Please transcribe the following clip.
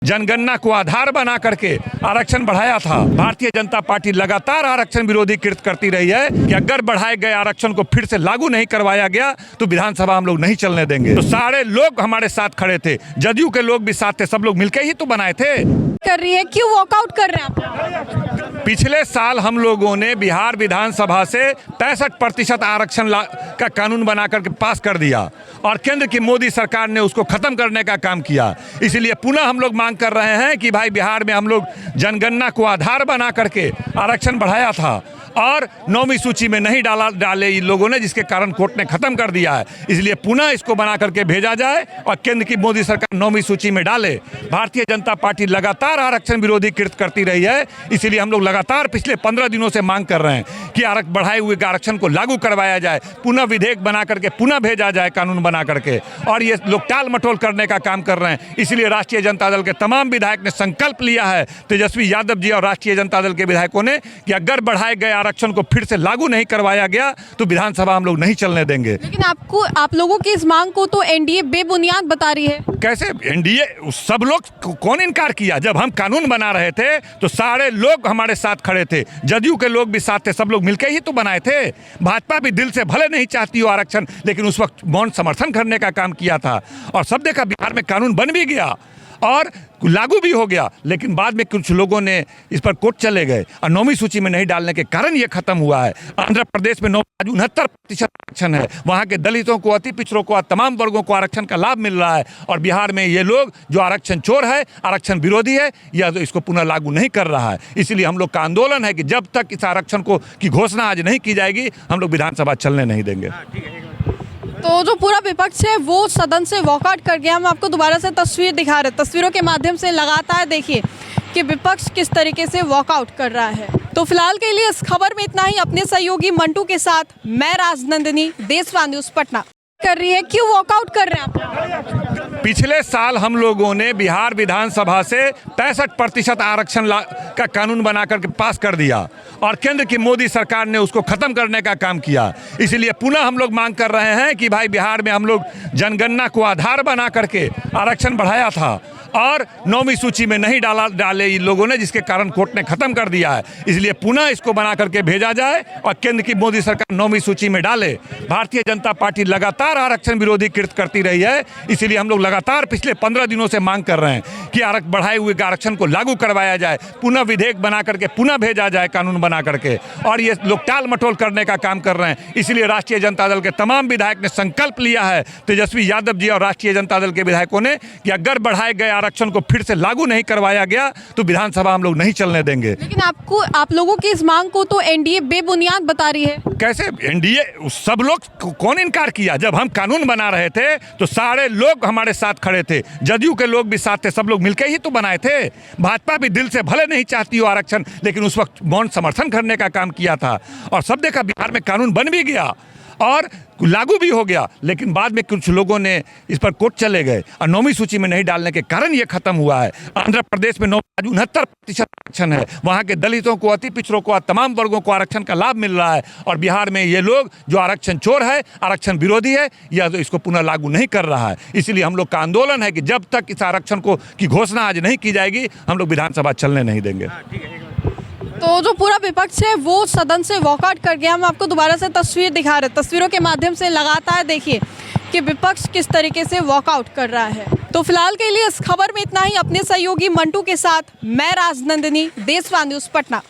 जनगणना को आधार बना करके आरक्षण बढ़ाया था। भारतीय जनता पार्टी लगातार आरक्षण विरोधी कृत्य करती रही है कि अगर बढ़ाए गए आरक्षण को फिर से लागू नहीं करवाया गया तो विधानसभा हम लोग नहीं चलने देंगे। तो सारे लोग हमारे साथ खड़े थे, जदयू के लोग भी साथ थे, सब लोग मिलकर ही तो बनाए थे। कर रही है, क्यों वॉकआउट कर रहे हैं आप? पिछले साल हम लोगों ने बिहार विधानसभा से 65% आरक्षण का कानून बना करके पास कर दिया और केंद्र की मोदी सरकार ने उसको खत्म करने का काम किया। इसलिए पुनः हम लोग मांग कर रहे हैं कि भाई बिहार में हम लोग जनगणना को आधार बना करके आरक्षण बढ़ाया था और 9वीं सूची में नहीं डाले इन लोगों ने, जिसके कारण कोर्ट ने खत्म कर दिया है। इसलिए पुनः इसको बना करके भेजा जाए और केंद्र की मोदी सरकार 9वीं सूची में डाले। भारतीय जनता पार्टी लगातार आरक्षण विरोधी कृत्य करती रही है, इसलिए हम लोग लगातार पिछले 15 दिनों से मांग कर रहे हैं कि बढ़ाए हुए आरक्षण को लागू करवाया जाए, पुनः विधेयक बना करके पुनः भेजा जाए कानून बना करके। और ये लोग टाल मटोल करने का काम कर रहे हैं। इसलिए राष्ट्रीय जनता दल के तमाम विधायक ने संकल्प लिया है, तेजस्वी यादव जी और राष्ट्रीय जनता दल के विधायकों ने, कि अगर बढ़ाए गए आरक्षण को फिर से लागू नहीं करवाया गया तो विधानसभा हम लोग नहीं चलने देंगे। लेकिन आप लोगों की इस मांग को तो एनडीए बेबुनियाद बता रही है। कैसे एनडीए? सब लोग कौन इनकार किया? जब हम कानून बना रहे थे तो सारे लोग हमारे साथ खड़े थे, जदयू के लोग भी साथ थे, सब लोग मिलकर ही तो बनाए थे। भाजपा भी दिल से भले नहीं चाहती हो आरक्षण, लेकिन उस वक्त मौन समर्थन करने का काम किया था और सब देखा बिहार में कानून बन भी गया और लागू भी हो गया। लेकिन बाद में कुछ लोगों ने इस पर कोर्ट चले गए और 9वीं सूची में नहीं डालने के कारण ये खत्म हुआ है। आंध्र प्रदेश में 69% आरक्षण है, वहाँ के दलितों को, अति पिछड़ों को, तमाम वर्गों को आरक्षण का लाभ मिल रहा है। और बिहार में ये लोग जो आरक्षण चोर है, आरक्षण विरोधी है, या तो इसको पुनः लागू नहीं कर रहा है। इसलिए हम लोग का आंदोलन है कि जब तक इस आरक्षण की घोषणा आज नहीं की जाएगी हम लोग विधानसभा चलने नहीं देंगे। तो जो पूरा विपक्ष है वो सदन से वॉकआउट कर गया। हम आपको दोबारा से तस्वीर दिखा रहे हैं, तस्वीरों के माध्यम से लगातार देखिए कि विपक्ष किस तरीके से वॉकआउट कर रहा है। तो फिलहाल के लिए इस खबर में इतना ही। अपने सहयोगी मंटू के साथ मैं राजनंदिनी, देशवान न्यूज़ पटना। कर रही है, क्यों वॉकआउट कर रहे हैं आप? पिछले साल हम लोगों ने बिहार विधानसभा से 65% आरक्षण का कानून बना करके पास कर दिया और केंद्र की मोदी सरकार ने उसको खत्म करने का काम किया। इसलिए पुनः हम लोग मांग कर रहे हैं कि भाई बिहार में हम लोग जनगणना को आधार बना करके आरक्षण बढ़ाया था और 9वीं सूची में नहीं डाले इन लोगों ने, जिसके कारण कोर्ट ने खत्म कर दिया है। इसलिए पुनः इसको बना करके भेजा जाए और केंद्र की मोदी सरकार 9वीं सूची में डाले। भारतीय जनता पार्टी लगातार आरक्षण विरोधी कृत्य करती रही है, इसलिए हम लोग लगातार पिछले 15 दिनों से मांग कर रहे हैं कि बढ़ाए हुए आरक्षण को लागू करवाया जाए, पुनः विधेयक बना करके पुनः भेजा जाए कानून बना करके। और ये लोग टाल मटोल करने का काम कर रहे हैं। इसलिए राष्ट्रीय जनता दल के तमाम विधायक ने संकल्प लिया है, तेजस्वी यादव जी और राष्ट्रीय जनता दल के विधायकों ने, कि अगर बढ़ाए गए आरक्षण को फिर से लागू नहीं करवाया गया तो विधानसभा हम लोग नहीं चलने देंगे। लेकिन आप लोगों की इस मांग को तो एनडीए बेबुनियाद बता रही है। कैसे एनडीए? सब लोग कौन इनकार किया? जब हम कानून बना रहे थे तो सारे लोग हमारे साथ खड़े थे, जदयू के लोग भी साथ थे, सब लोग मिलकर ही तो बनाए थे। भाजपा भी दिल से भले नहीं चाहती हो आरक्षण, लेकिन उस वक्त मौन समर्थन करने का काम किया था और सब देखा बिहार में कानून बन भी गया और लागू भी हो गया। लेकिन बाद में कुछ लोगों ने इस पर कोर्ट चले गए और 9वीं सूची में नहीं डालने के कारण ये खत्म हुआ है। आंध्र प्रदेश में 69% आरक्षण है, वहाँ के दलितों को, अति पिछड़ों को, तमाम वर्गों को आरक्षण का लाभ मिल रहा है। और बिहार में ये लोग जो आरक्षण चोर है, आरक्षण विरोधी है, या तो इसको पुनः लागू नहीं कर रहा है। इसलिए हम लोग का आंदोलन है कि जब तक इस आरक्षण की घोषणा आज नहीं की जाएगी हम लोग विधानसभा चलने नहीं देंगे। तो जो पूरा विपक्ष है वो सदन से वॉकआउट कर गया। हम आपको दोबारा से तस्वीर दिखा रहे हैं, तस्वीरों के माध्यम से लगातार देखिए कि विपक्ष किस तरीके से वॉकआउट कर रहा है। तो फिलहाल के लिए इस खबर में इतना ही। अपने सहयोगी मंटू के साथ मैं राजनंदिनी, देशवान न्यूज़ पटना।